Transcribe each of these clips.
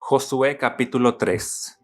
Josué capítulo 3.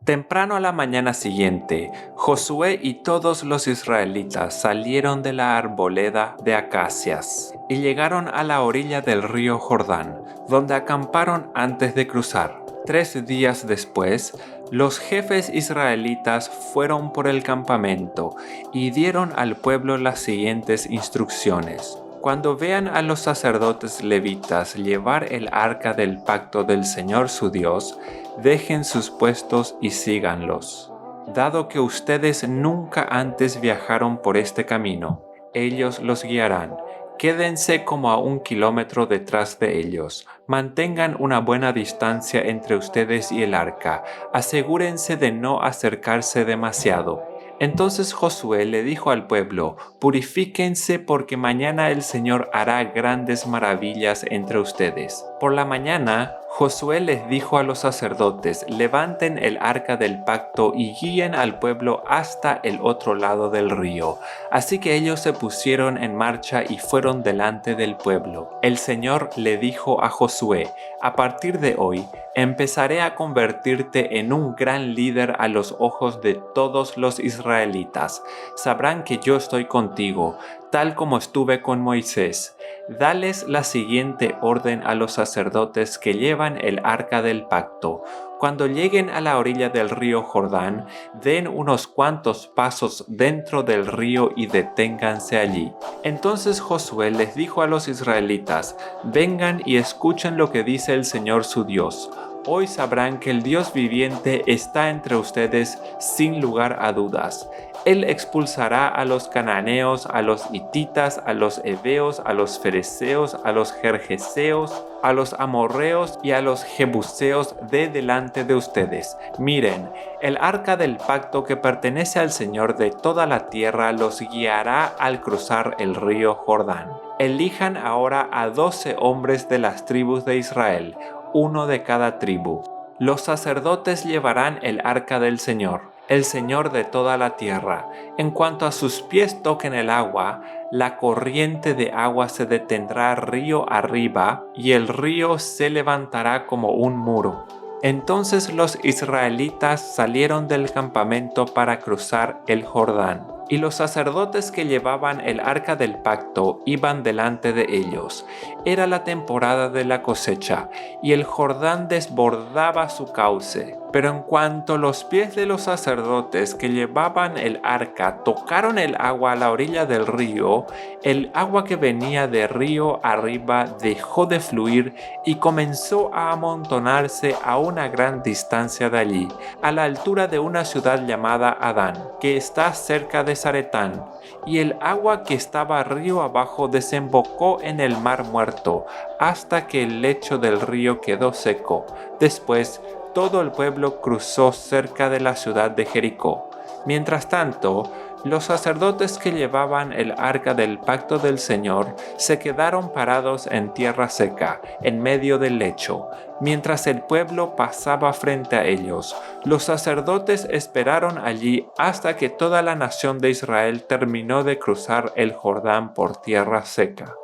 Temprano a la mañana siguiente, Josué y todos los israelitas salieron de la arboleda de acacias y llegaron a la orilla del río Jordán, donde acamparon antes de cruzar. 3 días después, los jefes israelitas fueron por el campamento y dieron al pueblo las siguientes instrucciones. Cuando vean a los sacerdotes levitas llevar el arca del pacto del Señor su Dios, dejen sus puestos y síganlos. Dado que ustedes nunca antes viajaron por este camino, ellos los guiarán. Quédense como a 1 kilómetro detrás de ellos. Mantengan una buena distancia entre ustedes y el arca. Asegúrense de no acercarse demasiado. Entonces Josué le dijo al pueblo: purifíquense porque mañana el Señor hará grandes maravillas entre ustedes. Por la mañana, Josué les dijo a los sacerdotes: levanten el arca del pacto y guíen al pueblo hasta el otro lado del río. Así que ellos se pusieron en marcha y fueron delante del pueblo. El Señor le dijo a Josué: a partir de hoy, empezaré a convertirte en un gran líder a los ojos de todos los israelitas. Sabrán que yo estoy contigo, tal como estuve con Moisés. Dales la siguiente orden a los sacerdotes que llevan el arca del pacto. Cuando lleguen a la orilla del río Jordán, den unos cuantos pasos dentro del río y deténganse allí. Entonces Josué les dijo a los israelitas: vengan y escuchen lo que dice el Señor su Dios. Hoy sabrán que el Dios viviente está entre ustedes sin lugar a dudas. Él expulsará a los cananeos, a los hititas, a los heveos, a los fereceos, a los gergeseos, a los amorreos y a los jebuseos de delante de ustedes. Miren, el arca del pacto que pertenece al Señor de toda la tierra los guiará al cruzar el río Jordán. Elijan ahora a 12 hombres de las tribus de Israel, uno de cada tribu. Los sacerdotes llevarán el arca del Señor, el Señor de toda la tierra. En cuanto a sus pies toquen el agua, la corriente de agua se detendrá río arriba y el río se levantará como un muro. Entonces los israelitas salieron del campamento para cruzar el Jordán, y los sacerdotes que llevaban el arca del pacto iban delante de ellos. Era la temporada de la cosecha, y el Jordán desbordaba su cauce. Pero en cuanto los pies de los sacerdotes que llevaban el arca tocaron el agua a la orilla del río, el agua que venía de río arriba dejó de fluir y comenzó a amontonarse a una gran distancia de allí, a la altura de una ciudad llamada Adán, que está cerca de Zaretán, y el agua que estaba río abajo desembocó en el mar muerto, hasta que el lecho del río quedó seco. Después, todo el pueblo cruzó cerca de la ciudad de Jericó. Mientras tanto, los sacerdotes que llevaban el arca del pacto del Señor se quedaron parados en tierra seca, en medio del lecho. Mientras el pueblo pasaba frente a ellos, los sacerdotes esperaron allí hasta que toda la nación de Israel terminó de cruzar el Jordán por tierra seca.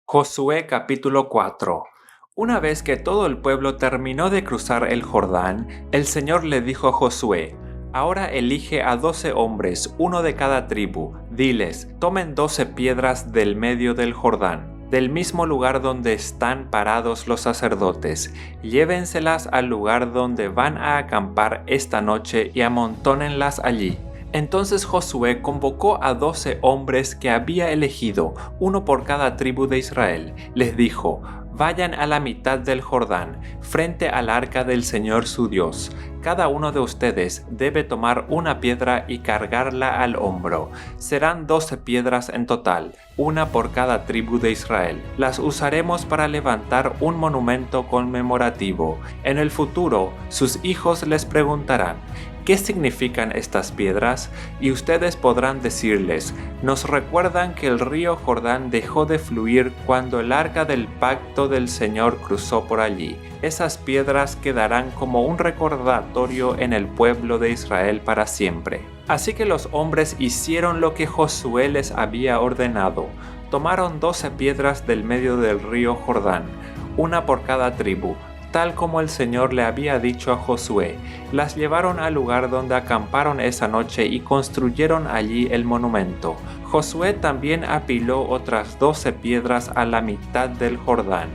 Josué capítulo 4. Una vez que todo el pueblo terminó de cruzar el Jordán, el Señor le dijo a Josué: ahora elige a 12 hombres, uno de cada tribu. Diles: tomen 12 piedras del medio del Jordán, del mismo lugar donde están parados los sacerdotes. Llévenselas al lugar donde van a acampar esta noche y amontónenlas allí. Entonces Josué convocó a 12 hombres que había elegido, uno por cada tribu de Israel. Les dijo: vayan a la mitad del Jordán, frente al arca del Señor su Dios. Cada uno de ustedes debe tomar una piedra y cargarla al hombro. Serán 12 piedras en total, una por cada tribu de Israel. Las usaremos para levantar un monumento conmemorativo. En el futuro, sus hijos les preguntarán: ¿qué significan estas piedras? Y ustedes podrán decirles: nos recuerdan que el río Jordán dejó de fluir cuando el arca del pacto del Señor cruzó por allí. Esas piedras quedarán como un recordatorio en el pueblo de Israel para siempre. Así que los hombres hicieron lo que Josué les había ordenado. Tomaron 12 piedras del medio del río Jordán, una por cada tribu, tal como el Señor le había dicho a Josué. Las llevaron al lugar donde acamparon esa noche y construyeron allí el monumento. Josué también apiló otras 12 piedras a la mitad del Jordán,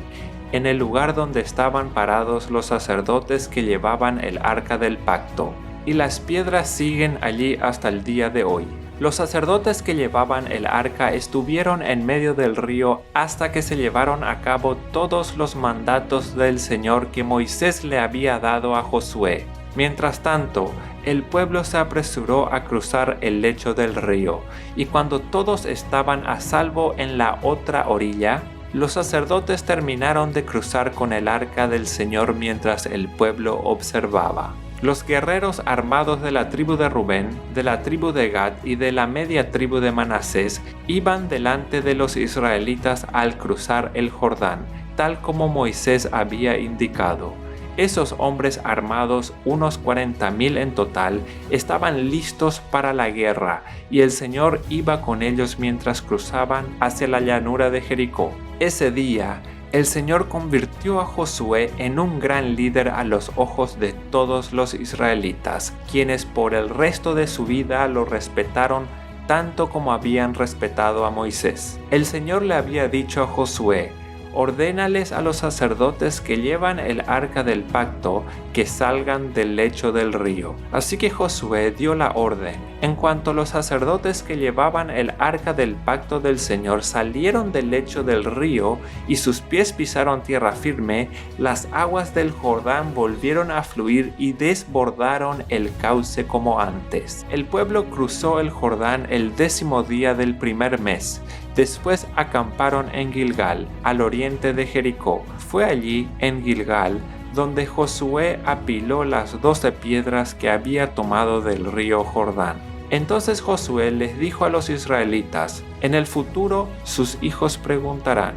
en el lugar donde estaban parados los sacerdotes que llevaban el arca del pacto. Y las piedras siguen allí hasta el día de hoy. Los sacerdotes que llevaban el arca estuvieron en medio del río hasta que se llevaron a cabo todos los mandatos del Señor que Moisés le había dado a Josué. Mientras tanto, el pueblo se apresuró a cruzar el lecho del río, y cuando todos estaban a salvo en la otra orilla, los sacerdotes terminaron de cruzar con el arca del Señor mientras el pueblo observaba. Los guerreros armados de la tribu de Rubén, de la tribu de Gad y de la media tribu de Manasés iban delante de los israelitas al cruzar el Jordán, tal como Moisés había indicado. Esos hombres armados, unos 40,000 en total, estaban listos para la guerra, y el Señor iba con ellos mientras cruzaban hacia la llanura de Jericó. Ese día, el Señor convirtió a Josué en un gran líder a los ojos de todos los israelitas, quienes por el resto de su vida lo respetaron tanto como habían respetado a Moisés. El Señor le había dicho a Josué: ordénales a los sacerdotes que llevan el arca del pacto que salgan del lecho del río. Así que Josué dio la orden. En cuanto los sacerdotes que llevaban el arca del pacto del Señor salieron del lecho del río y sus pies pisaron tierra firme, las aguas del Jordán volvieron a fluir y desbordaron el cauce como antes. El pueblo cruzó el Jordán el 10º día del primer mes. Después acamparon en Gilgal, al oriente de Jericó. Fue allí, en Gilgal, donde Josué apiló las 12 piedras que había tomado del río Jordán. Entonces Josué les dijo a los israelitas: en el futuro sus hijos preguntarán: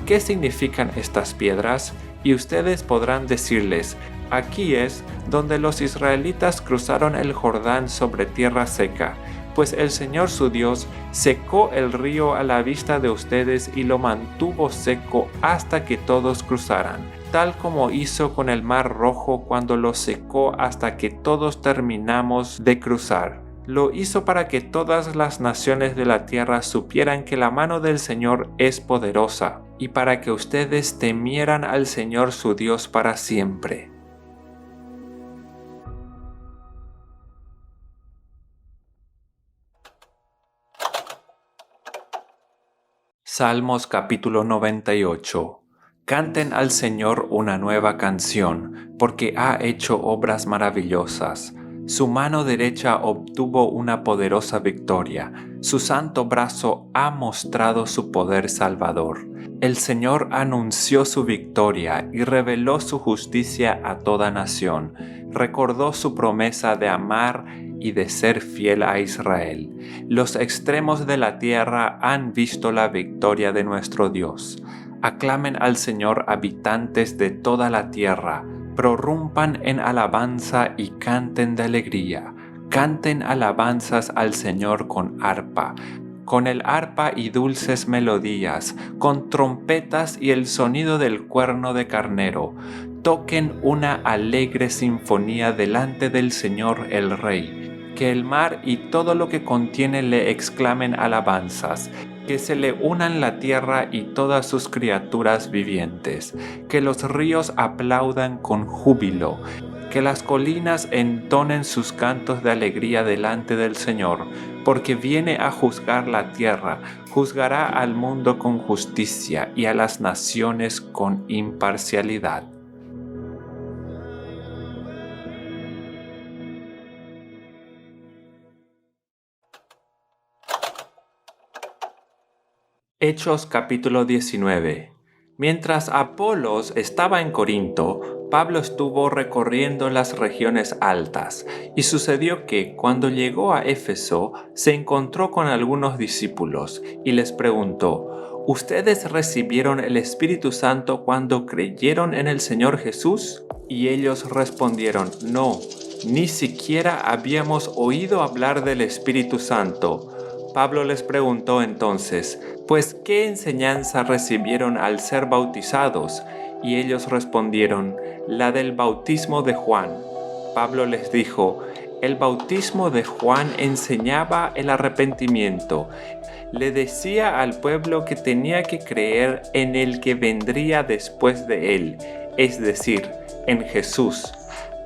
¿qué significan estas piedras? Y ustedes podrán decirles: aquí es donde los israelitas cruzaron el Jordán sobre tierra seca. Pues el Señor su Dios secó el río a la vista de ustedes y lo mantuvo seco hasta que todos cruzaran, tal como hizo con el Mar Rojo cuando lo secó hasta que todos terminamos de cruzar. Lo hizo para que todas las naciones de la tierra supieran que la mano del Señor es poderosa, y para que ustedes temieran al Señor su Dios para siempre. Salmos capítulo 98. Canten al Señor una nueva canción, porque ha hecho obras maravillosas. Su mano derecha obtuvo una poderosa victoria. Su santo brazo ha mostrado su poder salvador. El Señor anunció su victoria y reveló su justicia a toda nación. Recordó su promesa de amar y de ser fiel a Israel. Los extremos de la tierra han visto la victoria de nuestro Dios. Aclamen al Señor, habitantes de toda la tierra, prorrumpan en alabanza y canten de alegría. Canten alabanzas al Señor con arpa, con el arpa y dulces melodías, con trompetas y el sonido del cuerno de carnero. Toquen una alegre sinfonía delante del Señor el Rey. Que el mar y todo lo que contiene le exclamen alabanzas. Que se le unan la tierra y todas sus criaturas vivientes. Que los ríos aplaudan con júbilo. Que las colinas entonen sus cantos de alegría delante del Señor, porque viene a juzgar la tierra, juzgará al mundo con justicia y a las naciones con imparcialidad. Hechos capítulo 19. Mientras Apolos estaba en Corinto, Pablo estuvo recorriendo las regiones altas, y sucedió que, cuando llegó a Éfeso, se encontró con algunos discípulos, y les preguntó: ¿ustedes recibieron el Espíritu Santo cuando creyeron en el Señor Jesús? Y ellos respondieron: no, Ni siquiera habíamos oído hablar del Espíritu Santo. Pablo les preguntó entonces, pues, ¿qué enseñanza recibieron al ser bautizados? Y ellos respondieron, la del bautismo de Juan. Pablo les dijo, el bautismo de Juan enseñaba el arrepentimiento. Le decía al pueblo que tenía que creer en el que vendría después de él, es decir, en Jesús.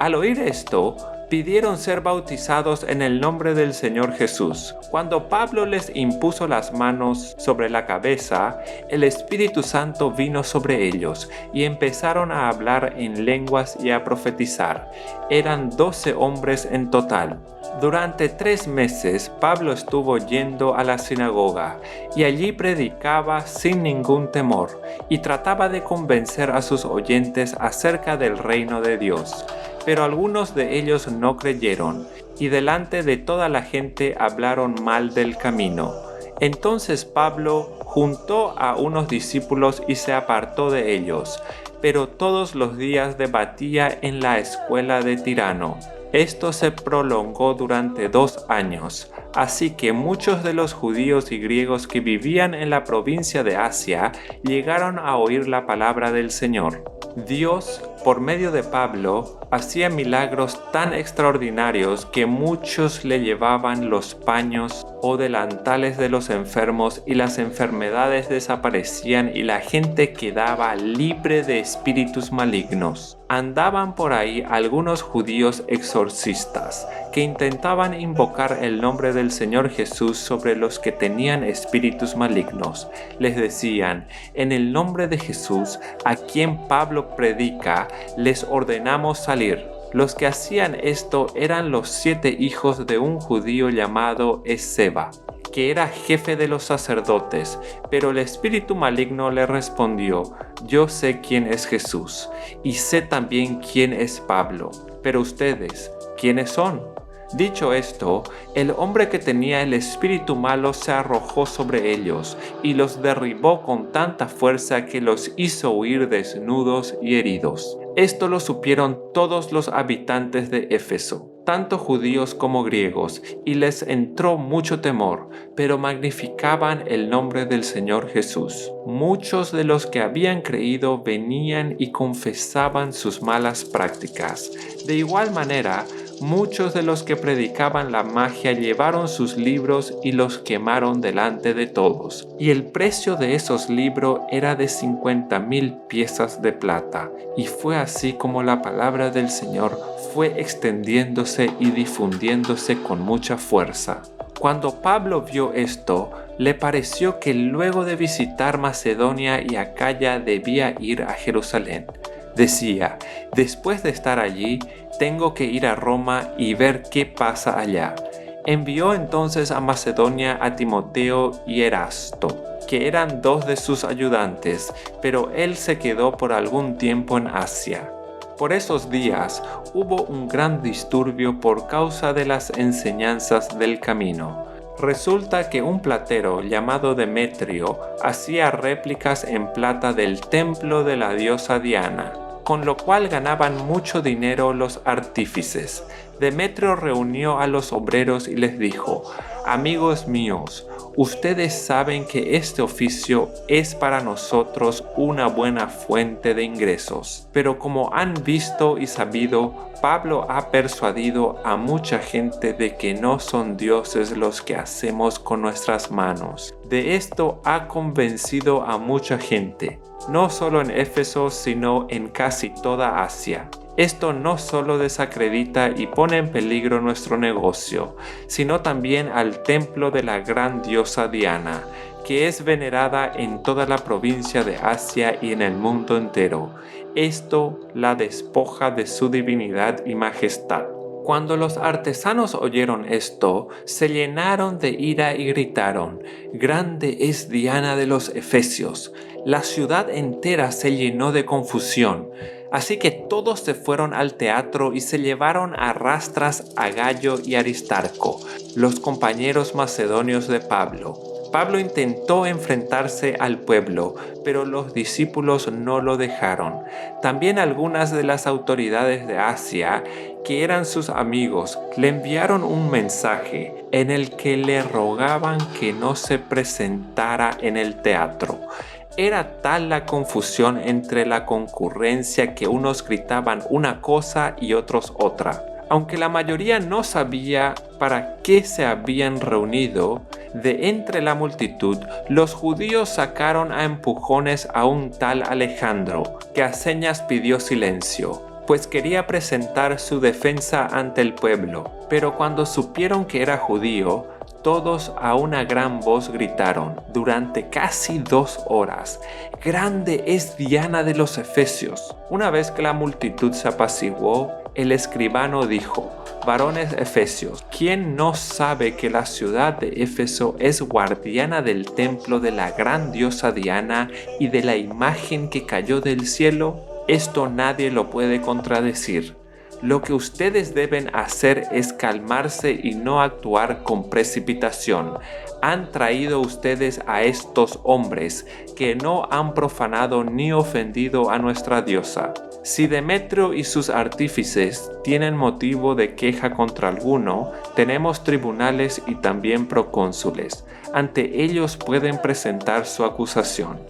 Al oír esto, pidieron ser bautizados en el nombre del Señor Jesús. Cuando Pablo les impuso las manos sobre la cabeza, el Espíritu Santo vino sobre ellos y empezaron a hablar en lenguas y a profetizar. Eran 12 hombres en total. Durante 3 meses Pablo estuvo yendo a la sinagoga y allí predicaba sin ningún temor y trataba de convencer a sus oyentes acerca del reino de Dios. Pero algunos de ellos no creyeron y delante de toda la gente hablaron mal del camino. Entonces Pablo juntó a unos discípulos y se apartó de ellos, pero todos los días debatía en la escuela de Tirano. Esto se prolongó durante 2 años, así que muchos de los judíos y griegos que vivían en la provincia de Asia llegaron a oír la palabra del Señor. Dios, por medio de Pablo, hacía milagros tan extraordinarios que muchos le llevaban los paños o delantales de los enfermos y las enfermedades desaparecían y la gente quedaba libre de espíritus malignos. Andaban por ahí algunos judíos exorcistas que intentaban invocar el nombre del Señor Jesús sobre los que tenían espíritus malignos. Les decían, en el nombre de Jesús, a quien Pablo predica, les ordenamos salir. Los que hacían esto eran los 7 hijos de un judío llamado Esceva, que era jefe de los sacerdotes, pero el espíritu maligno le respondió, yo sé quién es Jesús, y sé también quién es Pablo, pero ustedes, ¿quiénes son? Dicho esto, el hombre que tenía el espíritu malo se arrojó sobre ellos y los derribó con tanta fuerza que los hizo huir desnudos y heridos. Esto lo supieron todos los habitantes de Éfeso, tanto judíos como griegos, y les entró mucho temor, pero magnificaban el nombre del Señor Jesús. Muchos de los que habían creído venían y confesaban sus malas prácticas. De igual manera, muchos de los que predicaban la magia llevaron sus libros y los quemaron delante de todos. Y el precio de esos libros era de 50,000 piezas de plata. Y fue así como la palabra del Señor fue extendiéndose y difundiéndose con mucha fuerza. Cuando Pablo vio esto, le pareció que luego de visitar Macedonia y Acaya debía ir a Jerusalén. Decía, después de estar allí, tengo que ir a Roma y ver qué pasa allá. Envió entonces a Macedonia a Timoteo y Erasto, que eran 2 de sus ayudantes, pero él se quedó por algún tiempo en Asia. Por esos días hubo un gran disturbio por causa de las enseñanzas del camino. Resulta que un platero llamado Demetrio hacía réplicas en plata del templo de la diosa Diana, con lo cual ganaban mucho dinero los artífices. Demetrio reunió a los obreros y les dijo, amigos míos, ustedes saben que este oficio es para nosotros una buena fuente de ingresos. Pero como han visto y sabido, Pablo ha persuadido a mucha gente de que no son dioses los que hacemos con nuestras manos. De esto ha convencido a mucha gente, no solo en Éfeso, sino en casi toda Asia. Esto no solo desacredita y pone en peligro nuestro negocio, sino también al templo de la gran diosa Diana, que es venerada en toda la provincia de Asia y en el mundo entero. Esto la despoja de su divinidad y majestad. Cuando los artesanos oyeron esto, se llenaron de ira y gritaron, «Grande es Diana de los Efesios». La ciudad entera se llenó de confusión. Así que todos se fueron al teatro y se llevaron a rastras a Gayo y Aristarco, los compañeros macedonios de Pablo. Pablo intentó enfrentarse al pueblo, pero los discípulos no lo dejaron. También algunas de las autoridades de Asia que eran sus amigos, le enviaron un mensaje en el que le rogaban que no se presentara en el teatro. Era tal la confusión entre la concurrencia que unos gritaban una cosa y otros otra. Aunque la mayoría no sabía para qué se habían reunido, de entre la multitud los judíos sacaron a empujones a un tal Alejandro, que a señas pidió silencio, pues quería presentar su defensa ante el pueblo. Pero cuando supieron que era judío, todos a una gran voz gritaron durante casi 2 horas: «¡Grande es Diana de los Efesios!». Una vez que la multitud se apaciguó, el escribano dijo: «Varones efesios, ¿quién no sabe que la ciudad de Éfeso es guardiana del templo de la gran diosa Diana y de la imagen que cayó del cielo? Esto nadie lo puede contradecir. Lo que ustedes deben hacer es calmarse y no actuar con precipitación. Han traído ustedes a estos hombres que no han profanado ni ofendido a nuestra diosa. Si Demetrio y sus artífices tienen motivo de queja contra alguno, tenemos tribunales y también procónsules. Ante ellos pueden presentar su acusación.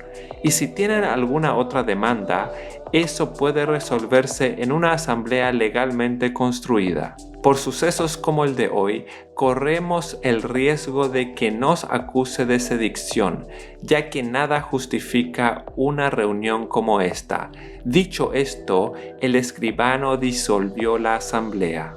Y si tienen alguna otra demanda, eso puede resolverse en una asamblea legalmente construida. Por sucesos como el de hoy, corremos el riesgo de que nos acuse de sedición, ya que nada justifica una reunión como esta». Dicho esto, el escribano disolvió la asamblea.